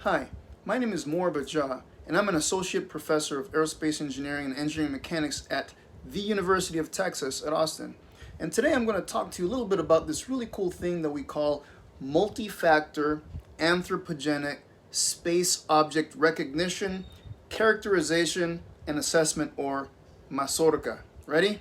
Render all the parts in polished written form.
Hi, my name is Moriba, and I'm an Associate Professor of Aerospace Engineering and Engineering Mechanics at the University of Texas at Austin. And today I'm going to talk to you a little bit about this really cool thing that we call multi-factor anthropogenic space object recognition, characterization, and assessment, or mazorca. Ready?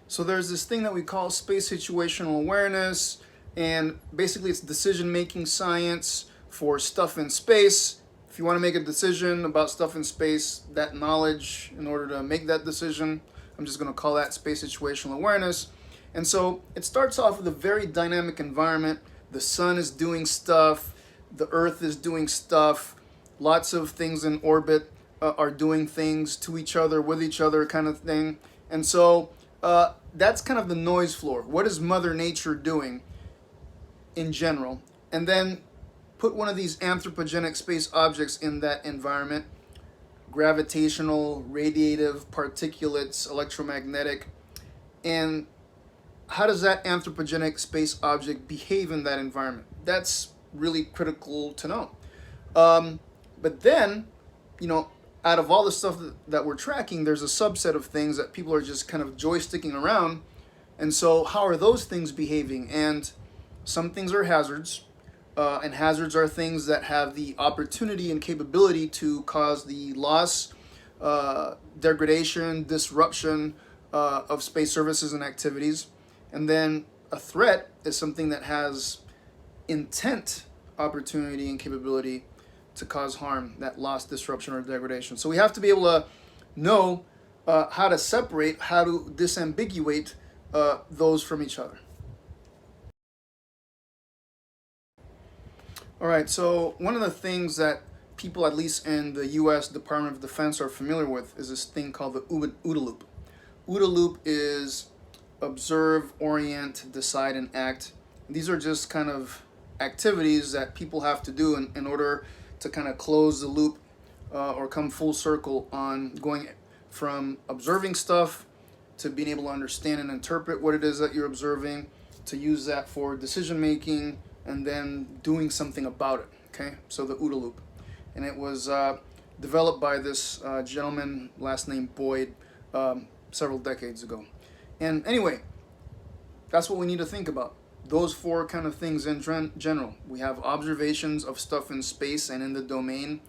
So there's this thing that we call space situational awareness, and basically it's decision-making science for stuff in space. If you want to make a decision about stuff in space, that knowledge in order to make that decision, I'm just going to call that space situational awareness. And so it starts off with a very dynamic environment. The sun is doing stuff, the earth is doing stuff, lots of things in orbit are doing things to each other, with each other, kind of thing. And so that's kind of the noise floor. What is Mother Nature doing in general? And then put one of these anthropogenic space objects in that environment: gravitational, radiative, particulates, electromagnetic. And how does that anthropogenic space object behave in that environment? That's really critical to know. But then, out of all the stuff that we're tracking, there's a subset of things that people are just kind of joysticking around. And so how are those things behaving? And some things are hazards, and hazards are things that have the opportunity and capability to cause the loss, degradation, disruption of space services and activities. And then a threat is something that has intent, opportunity, and capability to cause harm, that loss, disruption, or degradation. So we have to be able to know how to separate, how to disambiguate those from each other. All right, so one of the things that people, at least in the U.S. Department of Defense, are familiar with is this thing called the OODA Loop. OODA Loop is observe, orient, decide, and act. These are just kind of activities that people have to do in order to kind of close the loop or come full circle on going from observing stuff to being able to understand and interpret what it is that you're observing, to use that for decision making, and then doing something about it. Okay, so the OODA Loop. And it was developed by this gentleman, last name Boyd, several decades ago. And anyway, that's what we need to think about. Those four kind of things in general. We have observations of stuff in space and in the domain.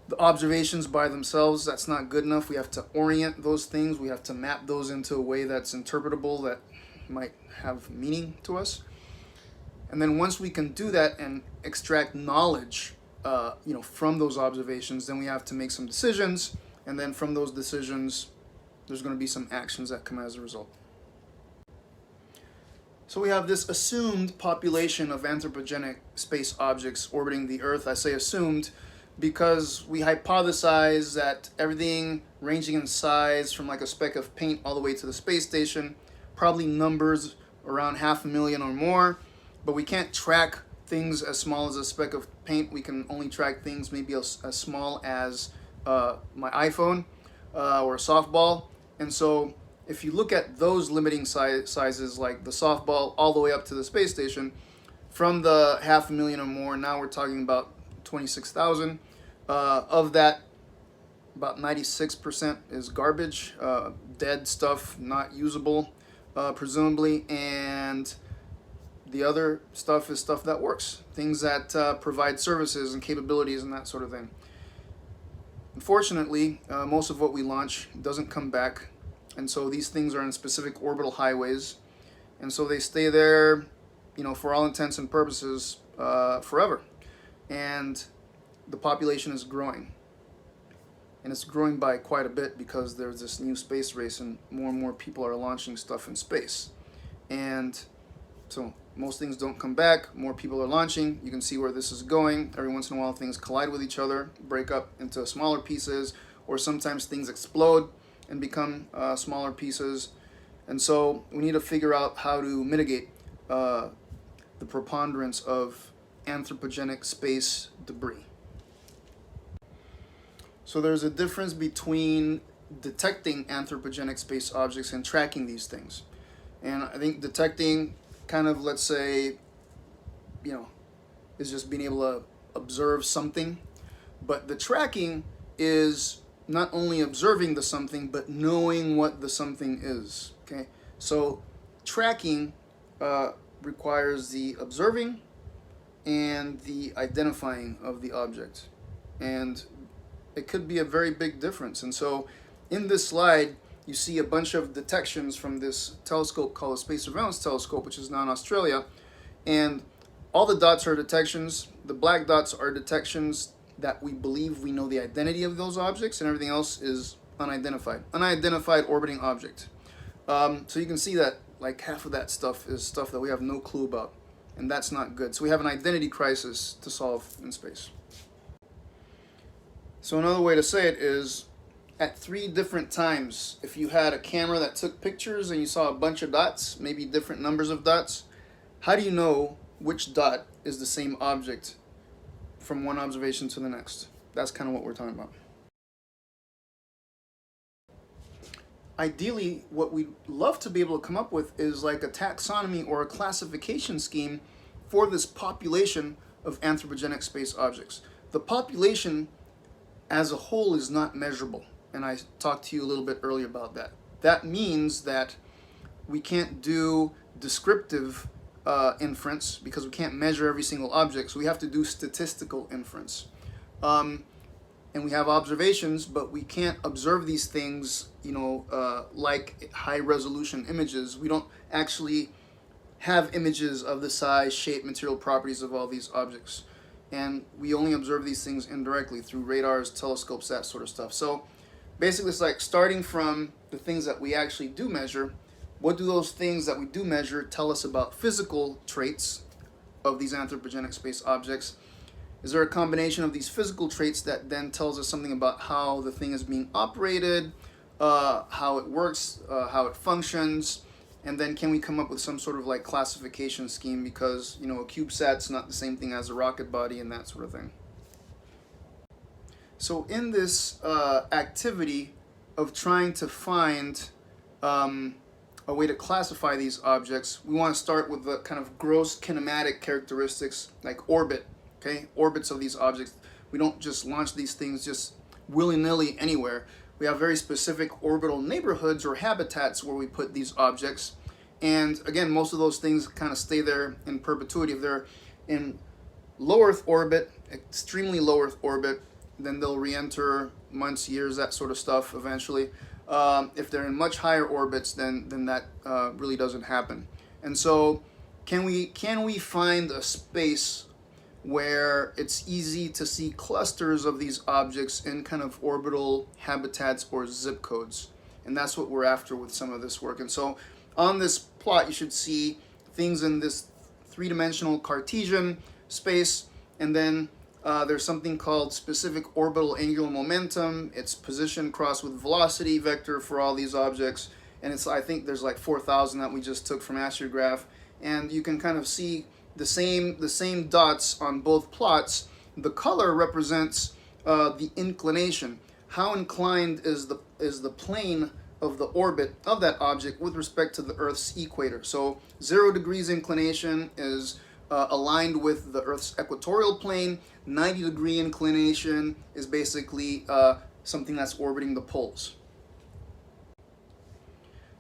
The observations by themselves, that's not good enough. We have to orient those things. We have to map those into a way that's interpretable, that might have meaning to us. And then once we can do that and extract knowledge from those observations, then we have to make some decisions. And then from those decisions, there's going to be some actions that come as a result. So we have this assumed population of anthropogenic space objects orbiting the Earth. I say assumed because we hypothesize that everything ranging in size from like a speck of paint all the way to the space station probably numbers around 500,000 or more, but we can't track things as small as a speck of paint. We can only track things maybe as small as my iPhone or a softball. And so if you look at those limiting sizes, like the softball all the way up to the space station, from the 500,000 or more, now we're talking about 26,000. Of that, about 96% is garbage, dead stuff, not usable, presumably, and the other stuff is stuff that works, things that provide services and capabilities and that sort of thing. Unfortunately, most of what we launch doesn't come back. And so these things are in specific orbital highways. And so they stay there, for all intents and purposes, forever. And the population is growing. And it's growing by quite a bit because there's this new space race and more people are launching stuff in space. And so most things don't come back, more people are launching. You can see where this is going. Every once in a while things collide with each other, break up into smaller pieces, or sometimes things explode and become smaller pieces. And so we need to figure out how to mitigate the preponderance of anthropogenic space debris. So there's a difference between detecting anthropogenic space objects and tracking these things. And I think detecting kind of, let's say, you know, is just being able to observe something. But the tracking is not only observing the something, but knowing what the something is. Okay, so tracking requires the observing and the identifying of the object, and it could be a very big difference. And so in this slide you see a bunch of detections from this telescope called the Space Surveillance Telescope, which is now in Australia, and all the dots are detections. The black dots are detections that we believe we know the identity of those objects, and everything else is unidentified orbiting object. So you can see that like half of that stuff is stuff that we have no clue about, and that's not good. So we have an identity crisis to solve in space. So another way to say it is, at 3 different times, if you had a camera that took pictures and you saw a bunch of dots, maybe different numbers of dots, how do you know which dot is the same object from one observation to the next? That's kind of what we're talking about. Ideally, what we'd love to be able to come up with is like a taxonomy or a classification scheme for this population of anthropogenic space objects. The population as a whole is not measurable, and I talked to you a little bit earlier about that. That means that we can't do descriptive inference because we can't measure every single object, so we have to do statistical inference. And we have observations, but we can't observe these things, you know, like high resolution images. We don't actually have images of the size, shape, material properties of all these objects. And we only observe these things indirectly through radars, telescopes, that sort of stuff. So basically it's like starting from the things that we actually do measure. What do those things that we do measure tell us about physical traits of these anthropogenic space objects? Is there a combination of these physical traits that then tells us something about how the thing is being operated, how it works, how it functions, and then can we come up with some sort of like classification scheme, because, you know, a CubeSat's not the same thing as a rocket body and that sort of thing. So in this activity of trying to find a way to classify these objects, we want to start with the kind of gross kinematic characteristics like orbit. Okay, orbits of these objects. We don't just launch these things just willy-nilly anywhere. We have very specific orbital neighborhoods or habitats where we put these objects. And again, most of those things kind of stay there in perpetuity. If they're in low Earth orbit, extremely low Earth orbit, then they'll re-enter months, years, that sort of stuff eventually. If they're in much higher orbits, then that really doesn't happen. And so can we find a space where it's easy to see clusters of these objects in kind of orbital habitats or zip codes? And that's what we're after with some of this work. And so on this plot you should see things in this 3-dimensional Cartesian space, and then there's something called specific orbital angular momentum. It's position crossed with velocity vector for all these objects, and it's, I think there's like 4,000 that we just took from astrograph, and you can kind of see the same dots on both plots. The color represents the inclination. How inclined is the plane of the orbit of that object with respect to the Earth's equator? So 0 degrees inclination is aligned with the Earth's equatorial plane. 90-degree inclination is basically something that's orbiting the poles.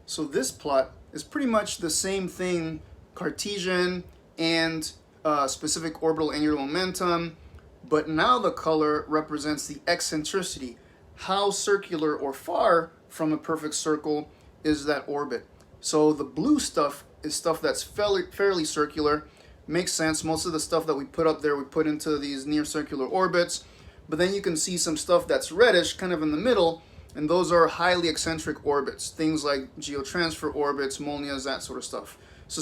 So this plot is pretty much the same thing, Cartesian and specific orbital angular momentum, but now the color represents the eccentricity. How circular or far from a perfect circle is that orbit? So the blue stuff is stuff that's fairly circular. Makes sense. Most of the stuff that we put up there we put into these near circular orbits, but then you can see some stuff that's reddish kind of in the middle, and those are highly eccentric orbits, things like geotransfer orbits, Molnias, that sort of stuff. So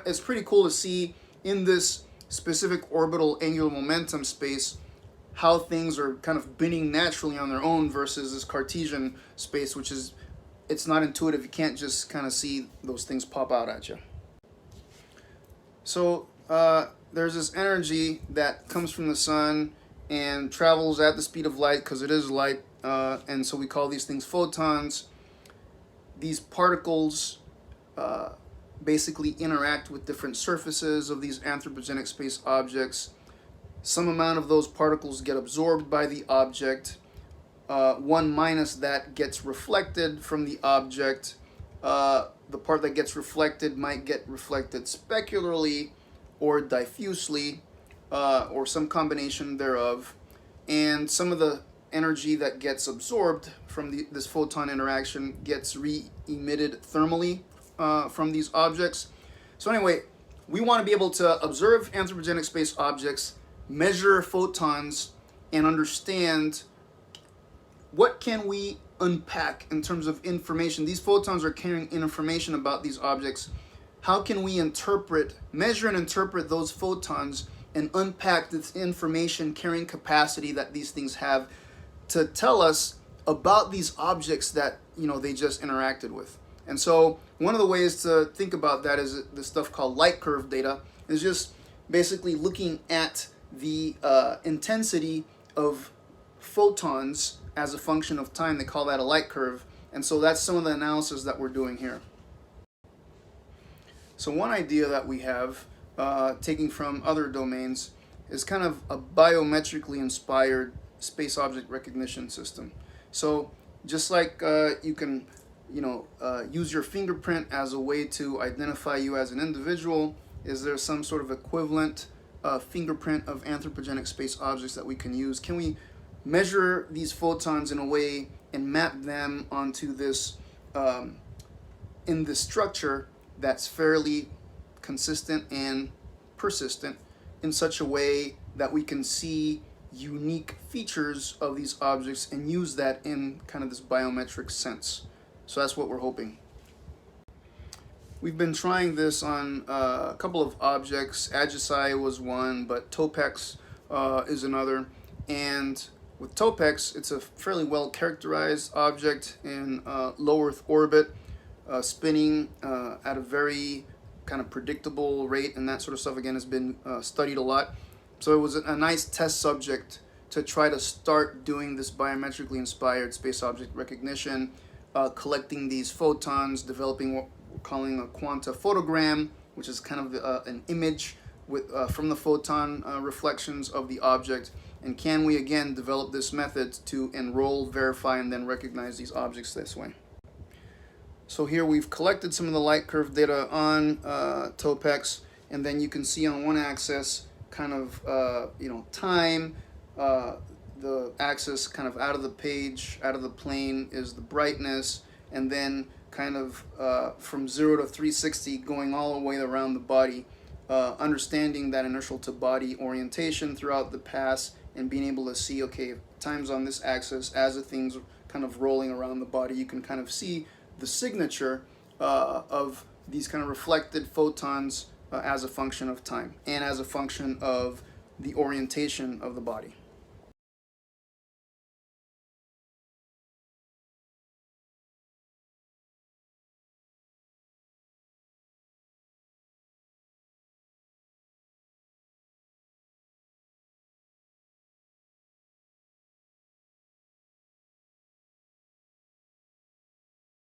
it's pretty cool to see in this specific orbital angular momentum space how things are kind of bending naturally on their own versus this Cartesian space, which is, it's not intuitive. You can't just kind of see those things pop out at you. So there's this energy that comes from the sun and travels at the speed of light because it is light, and so we call these things photons. These particles basically interact with different surfaces of these anthropogenic space objects. Some amount of those particles get absorbed by the object. One minus that gets reflected from the object. The part that gets reflected might get reflected specularly or diffusely, or some combination thereof. And some of the energy that gets absorbed from this photon interaction gets re-emitted thermally from these objects. So anyway, we want to be able to observe anthropogenic space objects, measure photons, and understand what can we unpack in terms of information. These photons are carrying information about these objects. How can we measure and interpret those photons and unpack this information carrying capacity that these things have to tell us about these objects that they just interacted with. And so one of the ways to think about that is the stuff called light curve data, is just basically looking at the intensity of photons as a function of time. They call that a light curve. And so that's some of the analysis that we're doing here. So one idea that we have, taking from other domains, is kind of a biometrically inspired space object recognition system. So just like you can use your fingerprint as a way to identify you as an individual, is there some sort of equivalent fingerprint of anthropogenic space objects that we can use? Can we measure these photons in a way and map them onto this in this structure that's fairly consistent and persistent, in such a way that we can see unique features of these objects and use that in kind of this biometric sense? So that's what we're hoping. We've been trying this on a couple of objects. Agisai was one, but Topex is another. And with Topex, it's a fairly well characterized object in low Earth orbit, spinning at a very kind of predictable rate, and that sort of stuff again has been studied a lot. So it was a nice test subject to try to start doing this biometrically inspired space object recognition, collecting these photons, developing what we're calling a quanta photogram, which is kind of an image with from the photon reflections of the object. And can we again develop this method to enroll, verify, and then recognize these objects this way? So here we've collected some of the light curve data on Topex, and then you can see on one axis kind of time. The axis kind of out of the page, out of the plane, is the brightness, and then kind of from 0 to 360 going all the way around the body, understanding that inertial to body orientation throughout the pass, and being able to see, okay, time's on this axis, as the thing's kind of rolling around the body, you can kind of see the signature of these kind of reflected photons as a function of time and as a function of the orientation of the body.